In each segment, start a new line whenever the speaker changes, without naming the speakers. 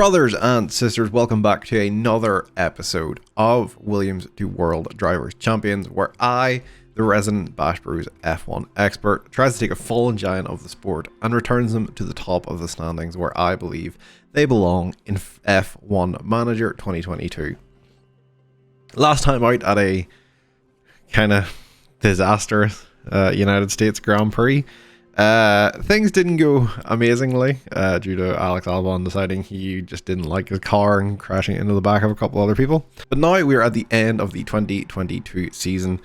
Brothers and sisters, welcome back to another episode of Williams to World Drivers Champions, where I, the resident Bash Brews F1 expert, tries to take a fallen giant of the sport and returns them to the top of the standings where I believe they belong in F1 Manager 2022. Last time out at a kind of disastrous United States Grand Prix, things didn't go amazingly due to Alex Albon deciding he just didn't like his car and crashing into the back of a couple other people. But now we're at the end of the 2022 season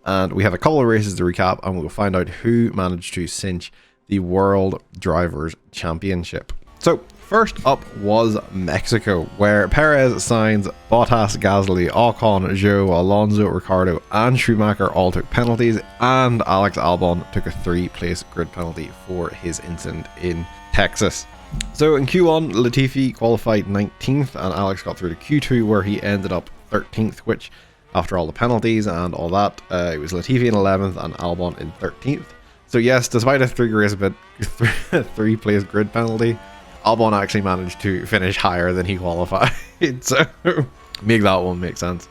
and we have a couple of races to recap, and we'll find out who managed to cinch the World Drivers Championship. So first up was Mexico, where Perez, Sainz, Bottas, Gasly, Ocon, Zhou, Alonso, Ricciardo and Schumacher all took penalties, and Alex Albon took a 3-place grid penalty for his incident in Texas. So in Q1, Latifi qualified 19th and Alex got through to Q2 where he ended up 13th, which after all the penalties and all that, it was Latifi in 11th and Albon in 13th. So yes, despite a 3-place grid penalty, Albon actually managed to finish higher than he qualified, so make that one make sense.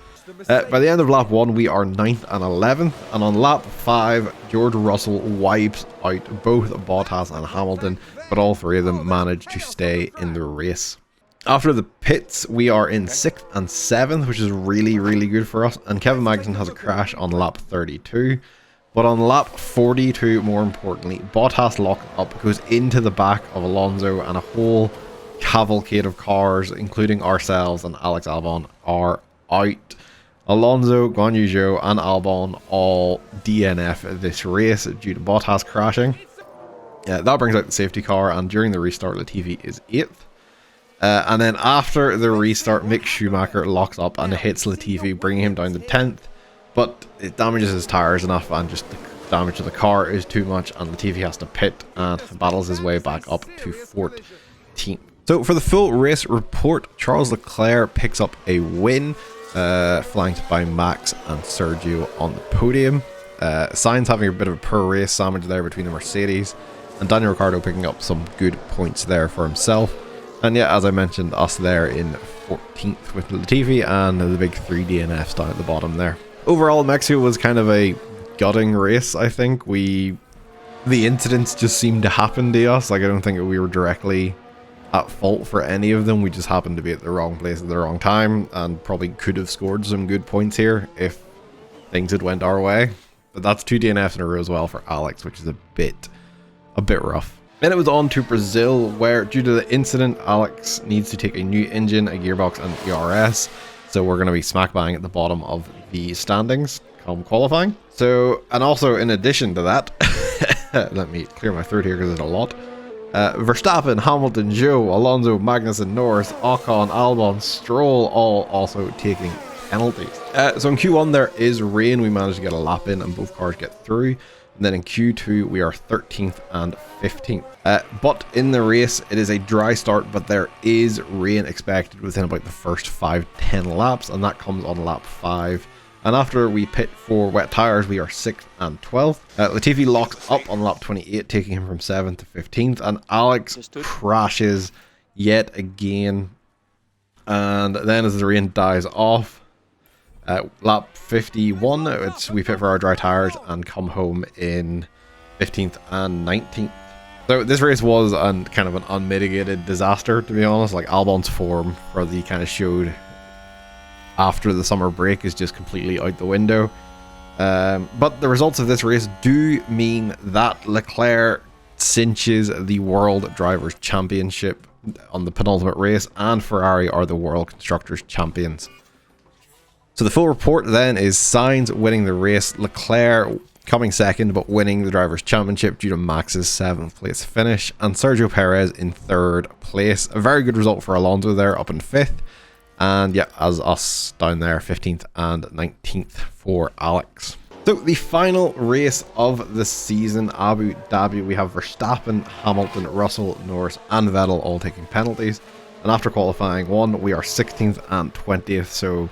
By the end of lap 1, we are 9th and 11th, and on lap 5, George Russell wipes out both Bottas and Hamilton, but all three of them managed to stay in the race. After the pits, we are in 6th and 7th, which is really good for us, and Kevin Magnussen has a crash on lap 32. But on lap 42, more importantly, Bottas locked up, goes into the back of Alonso, and a whole cavalcade of cars, including ourselves and Alex Albon, are out. Alonso, Guan Yu Zhou, and Albon all DNF this race due to Bottas crashing. That brings out the safety car, and during the restart, Latifi is 8th. And then after the restart, Mick Schumacher locks up and hits Latifi, bringing him down to 10th. But it damages his tires enough, and just the damage to the car is too much, and Latifi has to pit and battles his way back up to 14th. So for the full race report, Charles Leclerc picks up a win, flanked by Max and Sergio on the podium. Sainz having a bit of a poor race sandwich there between the Mercedes, and Daniel Ricciardo picking up some good points there for himself. And yeah, as I mentioned, us there in 14th with Latifi and the big 3 DNFs down at the bottom there. Overall, Mexico was kind of a gutting race, I think. The incidents just seemed to happen to us. Like, I don't think we were directly at fault for any of them. We just happened to be at the wrong place at the wrong time, and probably could have scored some good points here if things had went our way. But that's 2 DNFs in a row as well for Alex, which is a bit rough. Then it was on to Brazil, where due to the incident, Alex needs to take a new engine, a gearbox and ERS. So we're going to be smack bang at the bottom of the standings come qualifying. So, and also in addition to that, let me clear my throat here because there's a lot. Verstappen, Hamilton, Zhou, Alonso, Magnussen, Norris, Ocon, Albon, Stroll, all also taking penalties. So in Q1 there is rain. We managed to get a lap in and both cars get through. And then in Q2 we are 13th and 15th. But in the race it is a dry start, but there is rain expected within about the first 5-10 laps, and that comes on lap 5. And after we pit for wet tires, we are 6th and 12th. Latifi locks up on lap 28, taking him from 7th to 15th, and Alex crashes yet again. And then as the rain dies off, lap 51, we pit for our dry tires and come home in 15th and 19th. So this race was kind of an unmitigated disaster, to be honest. Like, Albon's form for the kind of showed after the summer break is just completely out the window. But the results of this race do mean that Leclerc cinches the World Drivers Championship on the penultimate race, and Ferrari are the World Constructors Champions. So the full report then is Sainz winning the race, Leclerc coming second but winning the Drivers' Championship due to Max's 7th place finish, and Sergio Perez in 3rd place. A very good result for Alonso there, up in 5th. And yeah, as us down there, 15th and 19th for Alex. So the final race of the season, Abu Dhabi, we have Verstappen, Hamilton, Russell, Norris and Vettel all taking penalties. And after qualifying 1, we are 16th and 20th, so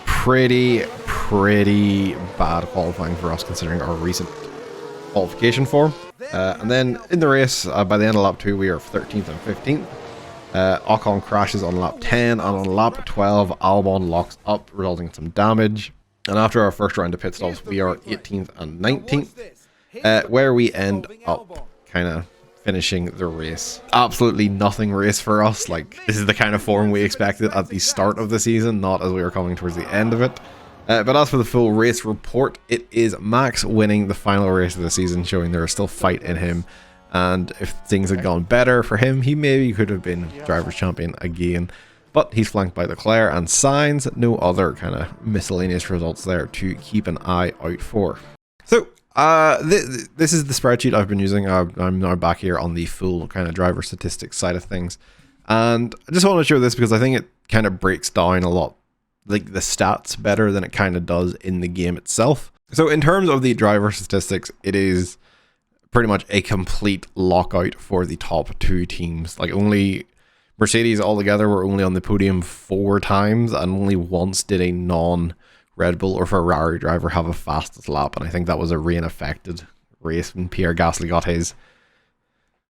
pretty bad qualifying for us considering our recent qualification form. And then in the race, by the end of lap 2, we are 13th and 15th. Ocon crashes on lap 10, and on lap 12, Albon locks up, resulting in some damage. And after our first round of pit stops, we are 18th and 19th, where we end up kind of finishing the race. Absolutely nothing race for us. Like, this is the kind of form we expected at the start of the season, not as we were coming towards the end of it. But as for the full race report, it is Max winning the final race of the season, showing there is still fight in him. And if things had gone better for him, he maybe could have been driver's champion again. But he's flanked by Leclerc and Sainz. No other kind of miscellaneous results there to keep an eye out for. So, this is the spreadsheet I've been using. I'm now back here on the full kind of driver statistics side of things. And I just want to show this because I think it kind of breaks down a lot, like the stats, better than it kind of does in the game itself. So in terms of the driver statistics, it is pretty much a complete lockout for the top two teams. Like, only Mercedes altogether were only on the podium 4 times, and only once did a non-Red Bull or Ferrari driver have a fastest lap, and I think that was a rain-affected race when Pierre Gasly got his.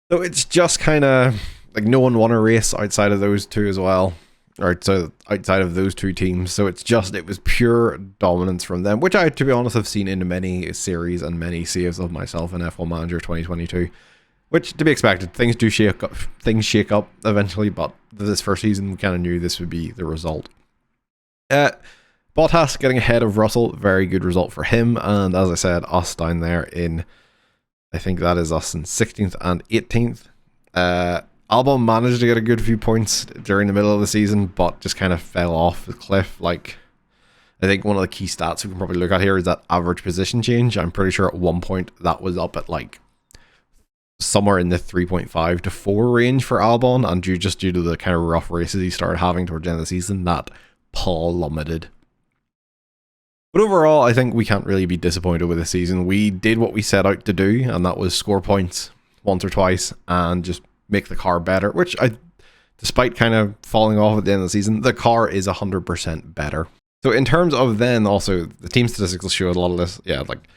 So it's just kind of like no one won a race outside of those two as well, or outside of those two teams. So it was pure dominance from them, which I, to be honest, have seen in many series and many saves of myself in F1 Manager 2022. Which, to be expected, things shake up eventually, but this first season we kind of knew this would be the result. Bottas getting ahead of Russell, very good result for him, and as I said, us down there in, I think that is us in 16th and 18th. Albon managed to get a good few points during the middle of the season, but just kind of fell off the cliff. Like, I think one of the key stats we can probably look at here is that average position change. I'm pretty sure at one point that was up at like somewhere in the 3.5 to 4 range for Albon, and due to the kind of rough races he started having towards the end of the season, that plummeted. But overall, I think we can't really be disappointed with the season. We did what we set out to do, and that was score points once or twice and just make the car better, which despite kind of falling off at the end of the season, the car is 100% better. So in terms of then also, the team statistics will show a lot of this. Yeah, like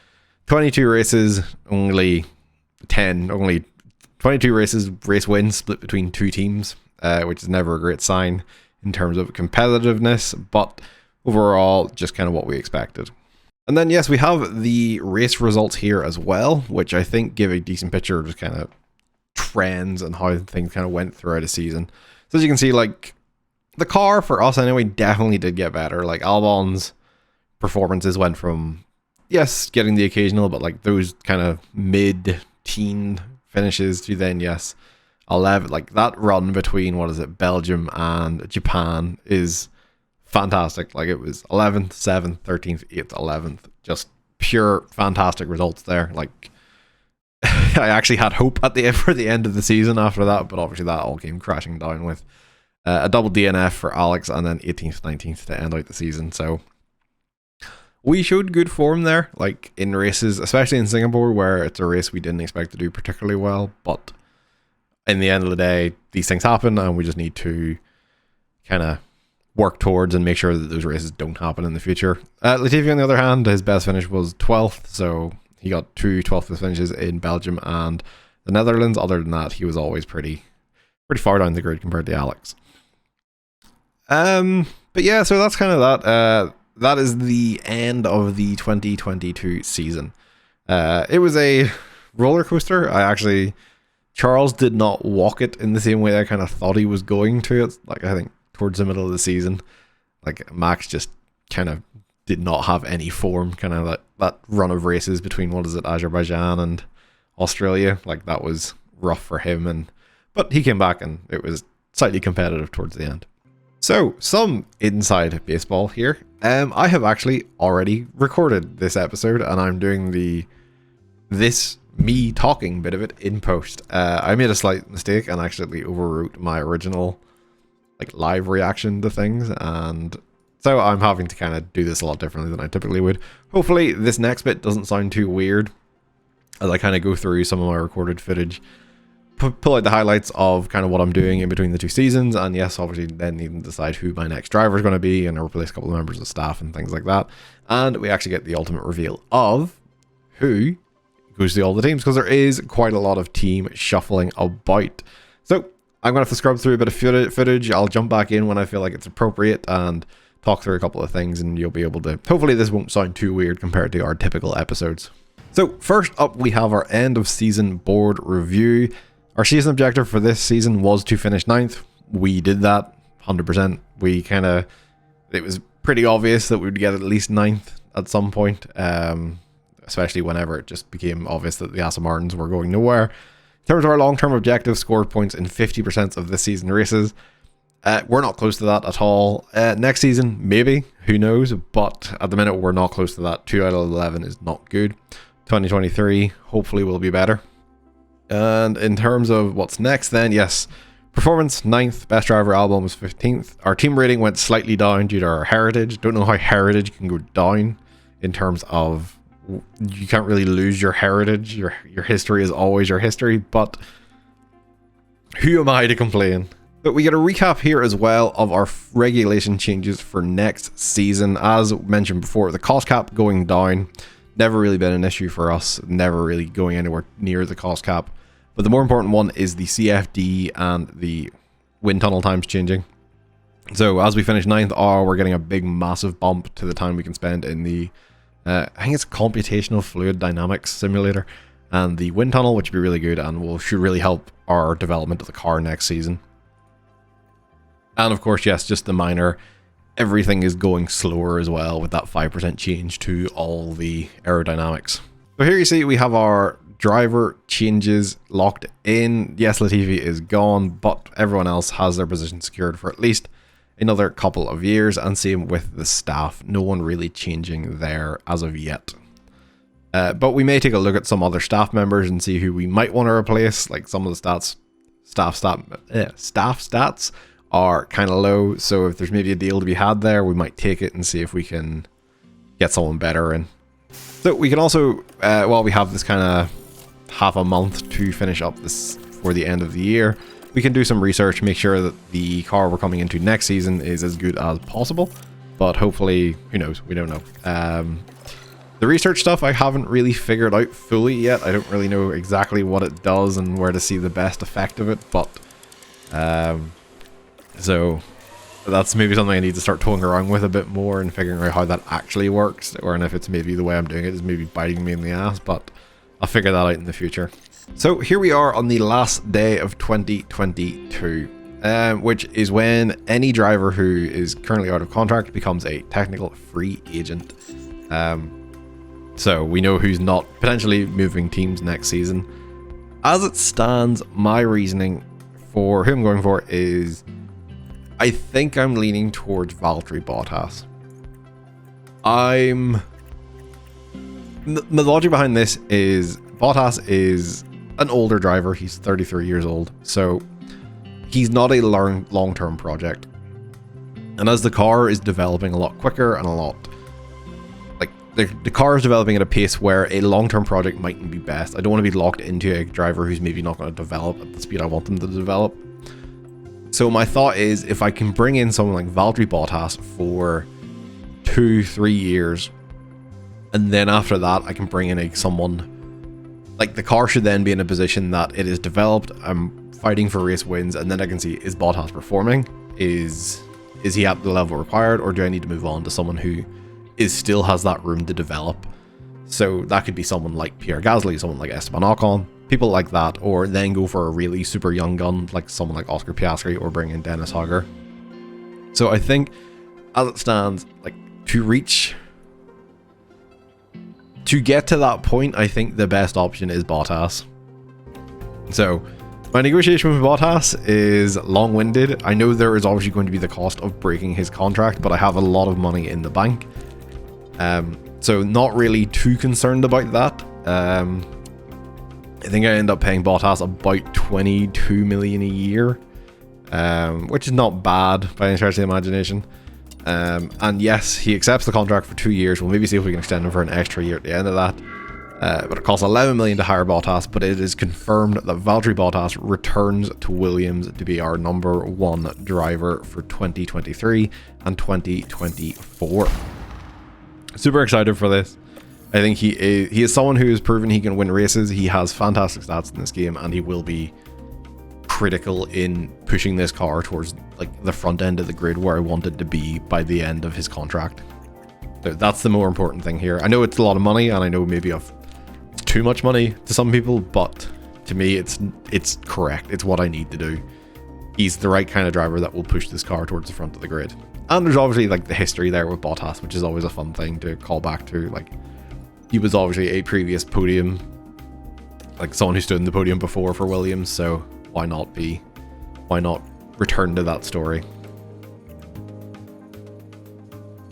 22 races, only 22 races, race wins split between 2 teams, which is never a great sign in terms of competitiveness, but overall, just kind of what we expected. And then, yes, we have the race results here as well, which I think give a decent picture of just kind of trends and how things kind of went throughout a season. So as you can see, like, the car for us anyway definitely did get better. Like, Albon's performances went from, yes, getting the occasional, but like those kind of mid-teen finishes to then, yes, 11. Like, that run between, Belgium and Japan is fantastic. Like, it was 11th, 7th, 13th, 8th, 11th. Just pure fantastic results there. Like, I actually had hope for the end of the season after that, but obviously that all came crashing down with a double DNF for Alex and then 18th, 19th to end out the season. So we showed good form there, like in races, especially in Singapore, where it's a race we didn't expect to do particularly well. But in the end of the day, these things happen, and we just need to kind of work towards and make sure that those races don't happen in the future. Latifi, on the other hand, his best finish was 12th, so he got 2 12th finishes in Belgium and the Netherlands. Other than that, he was always pretty far down the grid compared to Alex. But yeah, so that's kind of that. That is the end of the 2022 season. It was a roller coaster. Charles did not walk it in the same way I kind of thought he was going to. It's like, I think towards the middle of the season, like, Max just kind of did not have any form. Kind of that run of races between Azerbaijan and Australia, like, that was rough for him, but he came back and it was slightly competitive towards the end. So, some inside baseball here. I have actually already recorded this episode, and I'm doing me talking bit of it in post. I made a slight mistake and actually overwrote my original live reaction to things, and so I'm having to kind of do this a lot differently than I typically would. Hopefully this next bit doesn't sound too weird as I kind of go through some of my recorded footage, pull out the highlights of kind of what I'm doing in between the 2 seasons, and yes, obviously then need to decide who my next driver is going to be and replace a couple of members of staff and things like that. And we actually get the ultimate reveal of who goes to all the teams, because there is quite a lot of team shuffling about. So I'm going to have to scrub through a bit of footage. I'll jump back in when I feel like it's appropriate and talk through a couple of things, and you'll be able to... Hopefully this won't sound too weird compared to our typical episodes. So first up, we have our end of season board review. Our season objective for this season was to finish 9th. We did that 100%. It was pretty obvious that we would get at least 9th at some point, especially whenever it just became obvious that the Aston Martins were going nowhere. In terms of our long-term objective, score points in 50% of this season races. We're not close to that at all. Next season, maybe, who knows, but at the minute we're not close to that. 2 out of 11 is not good. 2023 hopefully will be better. And in terms of what's next then, yes, performance 9th, best driver album was 15th. Our team rating went slightly down due to our heritage. Don't know how heritage can go down in terms of, you can't really lose your heritage. Your history is always your history, but who am I to complain? But we get a recap here as well of our regulation changes for next season. As mentioned before, the cost cap going down, never really been an issue for us, never really going anywhere near the cost cap. But the more important one is the CFD and the wind tunnel times changing. So as we finish 9th, we're getting a big massive bump to the time we can spend in the, I think it's computational fluid dynamics simulator, and the wind tunnel, which would be really good and should really help our development of the car next season. And of course, yes, just the minor, everything is going slower as well with that 5% change to all the aerodynamics. So here you see we have our driver changes locked in. Yes, Latifi is gone, but everyone else has their position secured for at least another couple of years, and same with the staff. No one really changing there as of yet. But we may take a look at some other staff members and see who we might want to replace. Like some of the staff stats are kind of low, so if there's maybe a deal to be had there, we might take it and see if we can get someone better in. So we can also, while we have this kind of half a month to finish up this for the end of the year, we can do some research, make sure that the car we're coming into next season is as good as possible. But hopefully, who knows, we don't know. The research stuff I haven't really figured out fully yet. I don't really know exactly what it does and where to see the best effect of it, but so that's maybe something I need to start toying around with a bit more and figuring out how that actually works, or if it's maybe the way I'm doing it is maybe biting me in the ass, but I'll figure that out in the future. So here we are on the last day of 2022, which is when any driver who is currently out of contract becomes a technical free agent. So we know who's not potentially moving teams next season. As it stands, my reasoning for who I'm going for is, I think I'm leaning towards Valtteri Bottas. The logic behind this is Bottas is an older driver. He's 33 years old, so he's not a long-term project. And as the car is developing a lot quicker and a lot, like the car is developing at a pace where a long-term project mightn't be best. I don't want to be locked into a driver who's maybe not going to develop at the speed I want them to develop. So my thought is, if I can bring in someone like Valtteri Bottas for 2-3 years, and then after that I can bring in someone, like the car should then be in a position that it is developed, I'm fighting for race wins, and then I can see, is Bottas performing? Is he at the level required, or do I need to move on to someone who still has that room to develop? So that could be someone like Pierre Gasly, someone like Esteban Ocon, people like that, or then go for a really super young gun like someone like Oscar Piastri, or bring in Dennis Hogger. So I think, as it stands, like to get to that point, I think the best option is Bottas. So my negotiation with Bottas is long-winded. I know there is obviously going to be the cost of breaking his contract, but I have a lot of money in the bank. So not really too concerned about that. I think I end up paying Bottas about 22 million a year, which is not bad by any stretch of the imagination. And yes, he accepts the contract for 2 years. We'll maybe see if we can extend him for an extra year at the end of that. But it costs 11 million to hire Bottas, but it is confirmed that Valtteri Bottas returns to Williams to be our #1 driver for 2023 and 2024. Super excited for this. I think he is someone who has proven he can win races. He has fantastic stats in this game, and he will be critical in pushing this car towards like the front end of the grid where I wanted to be by the end of his contract. So that's the more important thing here. I know it's a lot of money, and I know maybe it's too much money to some people, but to me it's correct. It's what I need to do. He's the right kind of driver that will push this car towards the front of the grid. And there's obviously like the history there with Bottas, which is always a fun thing to call back to. Like, he was obviously a previous podium, like someone who stood in the podium before for Williams, so why not return to that story?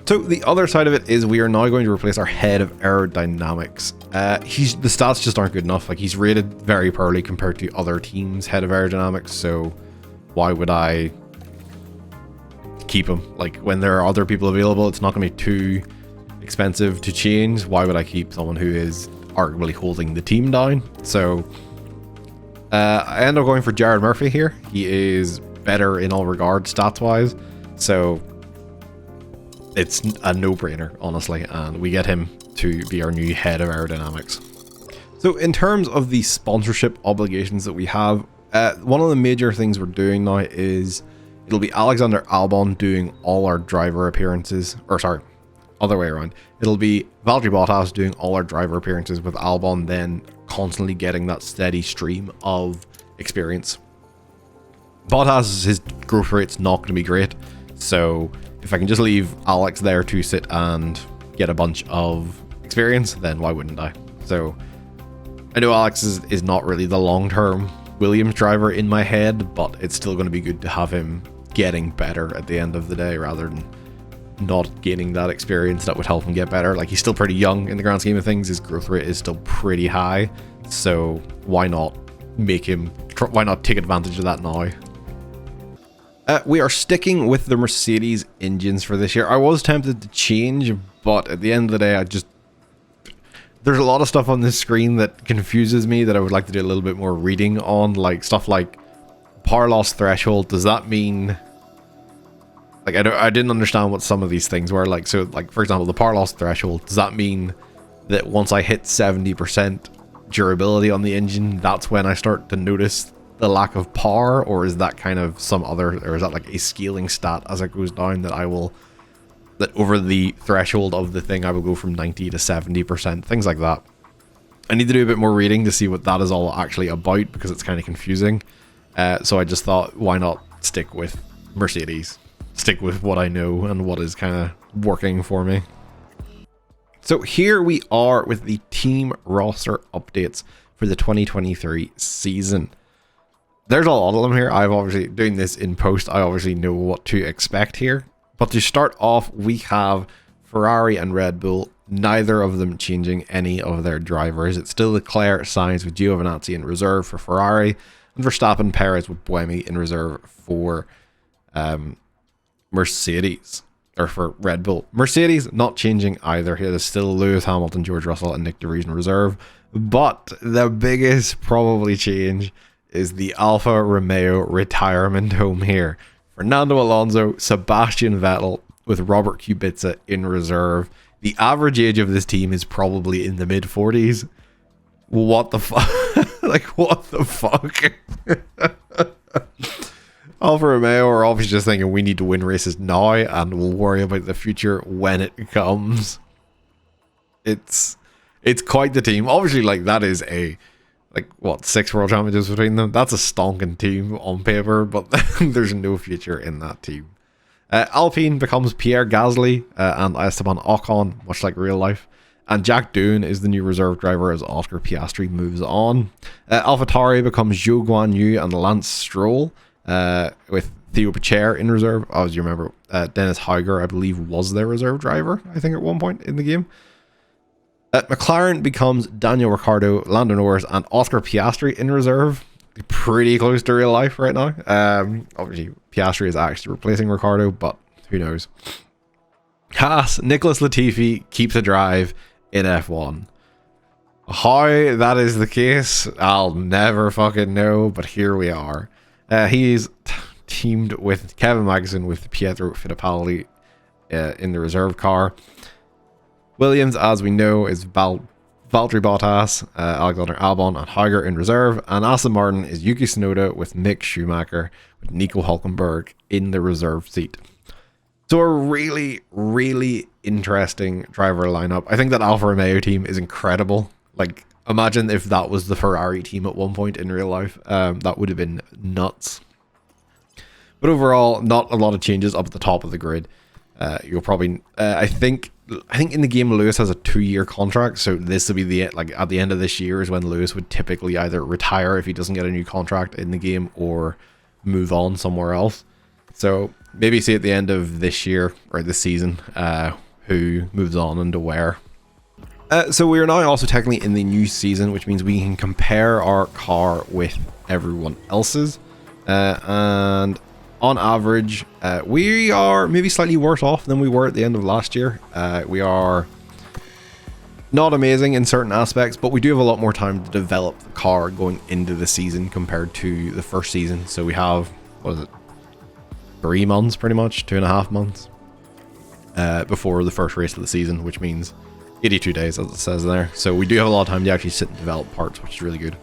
So the other side of it is we are now going to replace our head of aerodynamics. The stats just aren't good enough. Like, he's rated very poorly compared to other teams' head of aerodynamics, so why would I keep him? Like, when there are other people available, it's not going to be too expensive to change. Why would I keep someone who is arguably holding the team down? So I end up going for Jared Murphy here. He is better in all regards stats wise, so it's a no-brainer, honestly, and we get him to be our new head of aerodynamics. So in terms of the sponsorship obligations that we have, one of the major things we're doing now is it'll be Alexander Albon doing all our driver appearances, or sorry, other way around. It'll be Valtteri Bottas doing all our driver appearances, with Albon then constantly getting that steady stream of experience. Bottas, his growth rate's not going to be great, so if I can just leave Alex there to sit and get a bunch of experience, then why wouldn't I? So I know Alex is not really the long-term Williams driver in my head, but it's still going to be good to have him getting better at the end of the day rather than not gaining that experience that would help him get better. Like, he's still pretty young in the grand scheme of things. His growth rate is still pretty high, so why not take advantage of that now? We are sticking with the Mercedes engines for this year. I was tempted to change, but at the end of the day, there's a lot of stuff on this screen that confuses me that I would like to do a little bit more reading on, like stuff like power loss threshold. Does that mean, like, I didn't understand what some of these things were. Like, so, like, for example, the power loss threshold, does that mean that once I hit 70% durability on the engine, that's when I start to notice the lack of power? Or is that kind of some other, or is that like a scaling stat as it goes down that over the threshold of the thing I will go from 90 to 70%, things like that. I need to do a bit more reading to see what that is all actually about, because it's kind of confusing. So I just thought, why not stick with Mercedes? Stick with what I know and what is kind of working for me. So here we are with the team roster updates for the 2023 season. There's a lot of them here. I've obviously, doing this in post, I obviously know what to expect here. But to start off, we have Ferrari and Red Bull, neither of them changing any of their drivers. It's still Leclerc, Sainz with Giovinazzi in reserve for Ferrari, and Verstappen, Perez with Buemi in reserve for Mercedes, or for Red Bull. Mercedes not changing either here. There's still Lewis Hamilton, George Russell, and Nick de Vries in reserve. But the biggest probably change is the Alfa Romeo retirement home here. Fernando Alonso, Sebastian Vettel with Robert Kubica in reserve. The average age of this team is probably in the mid-40s. What the fuck? Like, what the fuck? Alfa Romeo are obviously just thinking we need to win races now and we'll worry about the future when it comes. It's quite the team. Obviously, like, that is a, like, what, 6 world championships between them? That's a stonking team on paper, but there's no future in that team. Alpine becomes Pierre Gasly and Esteban Ocon, much like real life. And Jack Doohan is the new reserve driver as Oscar Piastri moves on. AlphaTauri becomes Zhou Guanyu and Lance Stroll with Theo Pourchaire in reserve. As you remember, Dennis Hauger, I believe, was their reserve driver, I think, at one point in the game. McLaren becomes Daniel Ricciardo, Lando Norris, and Oscar Piastri in reserve. Pretty close to real life right now. Obviously, Piastri is actually replacing Ricciardo, but who knows. Haas, Nicholas Latifi keeps a drive in F1. How that is the case, I'll never fucking know, but here we are. He's teamed with Kevin Magnussen with Pietro Fittipaldi in the reserve car. Williams, as we know, is Valtteri Bottas, Alexander Albon and Hager in reserve, and Aston Martin is Yuki Tsunoda with Mick Schumacher with Nico Hülkenberg in the reserve seat. So a really, really interesting driver lineup. I think that Alfa Romeo team is incredible. Like, imagine if that was the Ferrari team at one point in real life. That would have been nuts. But overall, not a lot of changes up at the top of the grid. You'll probably, I think in the game Lewis has a 2-year contract, so this will be the at the end of this year is when Lewis would typically either retire if he doesn't get a new contract in the game or move on somewhere else. So maybe see at the end of this year or this season who moves on and to where. So we are now also technically in the new season, which means we can compare our car with everyone else's, and on average, we are maybe slightly worse off than we were at the end of last year. We are not amazing in certain aspects, but we do have a lot more time to develop the car going into the season compared to the first season. So we have, what is it, 3 months pretty much, 2.5 months before the first race of the season, which means 82 days as it says there. So we do have a lot of time to actually sit and develop parts, which is really good.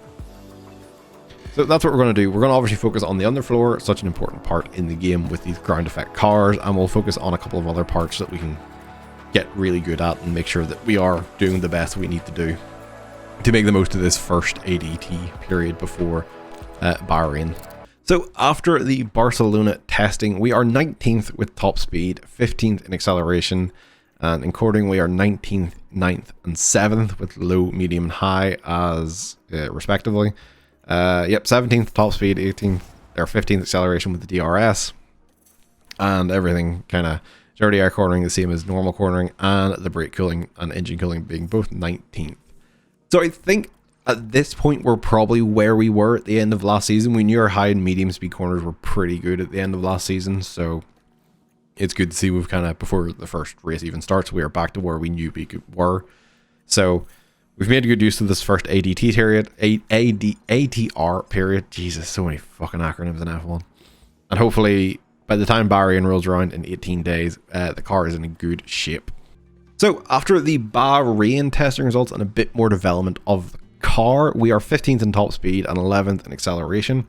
So that's what we're going to do. We're going to obviously focus on the underfloor, such an important part in the game with these ground effect cars, and we'll focus on a couple of other parts that we can get really good at and make sure that we are doing the best we need to do to make the most of this first ADT period before Bahrain. So after the Barcelona testing, we are 19th with top speed, 15th in acceleration, and in cording we are 19th, 9th, and 7th with low, medium, and high as respectively. 17th top speed, 18th or 15th acceleration with the DRS, and everything kind of dirty air cornering the same as normal cornering, and the brake cooling and engine cooling being both 19th. So I think at this point we're probably where we were at the end of last season. We knew our high and medium speed corners were pretty good at the end of last season, so it's good to see we've kind of, before the first race even starts, we are back to where we knew we were. So we've made good use of this first ADT period, ATR period. Jesus, so many fucking acronyms in F1. And hopefully, by the time Bahrain rolls around in 18 days, the car is in a good shape. So, after the Bahrain testing results and a bit more development of the car, we are 15th in top speed and 11th in acceleration.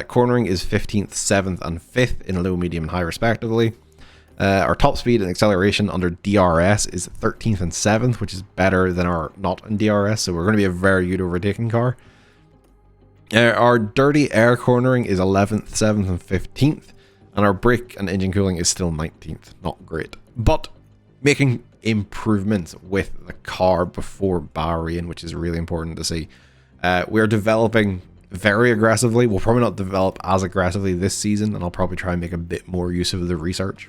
Cornering is 15th, 7th, and 5th in low, medium, and high, respectively. Our top speed and acceleration under DRS is 13th and 7th, which is better than our not in DRS, so we're going to be a very good overtaking car. Our dirty air cornering is 11th, 7th, and 15th, and our brake and engine cooling is still 19th. Not great, but making improvements with the car before Bahrain, which is really important to see. We're developing very aggressively. We'll probably not develop as aggressively this season, and I'll probably try and make a bit more use of the research.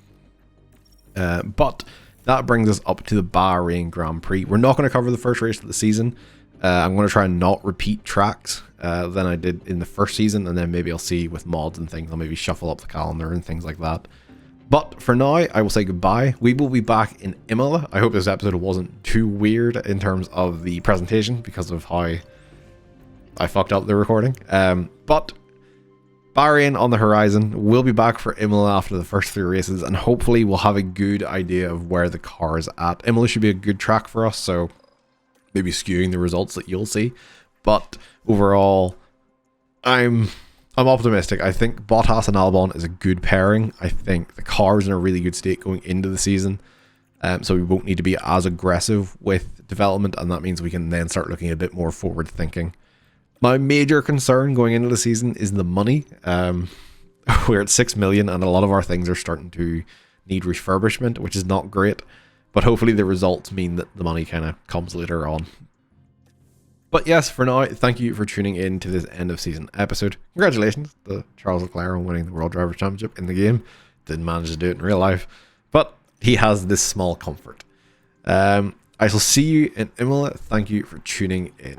But that brings us up to the Bahrain Grand Prix. We're not going to cover the first race of the season. I'm going to try and not repeat tracks than I did in the first season, and then maybe I'll see with mods and things, I'll maybe shuffle up the calendar and things like that. But for now, I will say goodbye. We will be back in Imola. I hope this episode wasn't too weird in terms of the presentation because of how I fucked up the recording. But Bahrain on the horizon. We'll be back for Imola after the first 3 races, and hopefully we'll have a good idea of where the car is at. Imola should be a good track for us, so maybe skewing the results that you'll see. But overall, I'm optimistic. I think Bottas and Albon is a good pairing. I think the car is in a really good state going into the season, so we won't need to be as aggressive with development, and that means we can then start looking a bit more forward thinking. My major concern going into the season is the money. We're at 6 million and a lot of our things are starting to need refurbishment, which is not great. But hopefully the results mean that the money kind of comes later on. But yes, for now, thank you for tuning in to this end of season episode. Congratulations to Charles Leclerc on winning the World Drivers' Championship in the game. Didn't manage to do it in real life, but he has this small comfort. I shall see you in Imola. Thank you for tuning in.